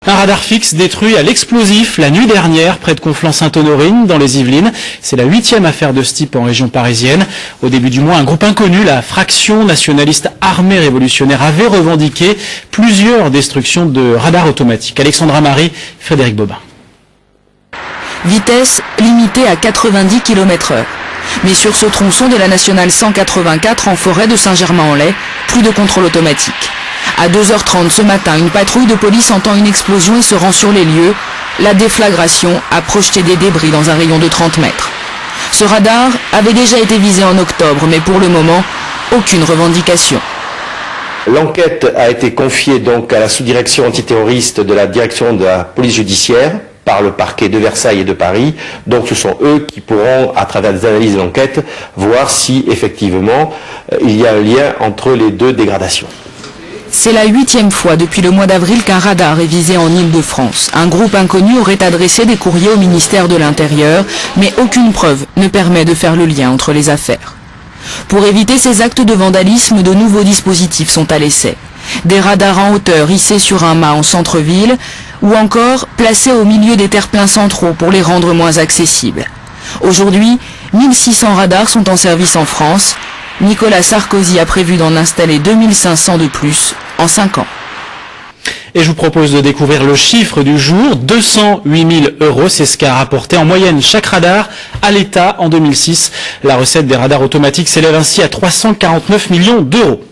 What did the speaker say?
Un radar fixe détruit à l'explosif la nuit dernière près de Conflans-Sainte-Honorine dans les Yvelines. C'est la 8e affaire de ce type en région parisienne. Au début du mois, un groupe inconnu, la fraction nationaliste armée révolutionnaire, avait revendiqué plusieurs destructions de radars automatiques. Alexandra Marie, Frédéric Bobin. Vitesse limitée à 90 km/h. Mais sur ce tronçon de la nationale 184 en forêt de Saint-Germain-en-Laye, plus de contrôle automatique. À 2h30 ce matin, une patrouille de police entend une explosion et se rend sur les lieux. La déflagration a projeté des débris dans un rayon de 30 mètres. Ce radar avait déjà été visé en octobre, mais pour le moment, aucune revendication. L'enquête a été confiée donc à la sous-direction antiterroriste de la direction de la police judiciaire par le parquet de Versailles et de Paris. Donc ce sont eux qui pourront, à travers des analyses de l'enquête, voir si effectivement il y a un lien entre les deux dégradations. C'est la 8e fois depuis le mois d'avril qu'un radar est visé en Île-de-France. Un groupe inconnu aurait adressé des courriers au ministère de l'Intérieur, mais aucune preuve ne permet de faire le lien entre les affaires. Pour éviter ces actes de vandalisme, de nouveaux dispositifs sont à l'essai. Des radars en hauteur hissés sur un mât en centre-ville, ou encore placés au milieu des terre-pleins centraux pour les rendre moins accessibles. Aujourd'hui, 1600 radars sont en service en France. Nicolas Sarkozy a prévu d'en installer 2500 de plus en 5 ans. Et je vous propose de découvrir le chiffre du jour, 208 000 €, c'est ce qu'a rapporté en moyenne chaque radar à l'État en 2006. La recette des radars automatiques s'élève ainsi à 349 millions d'euros.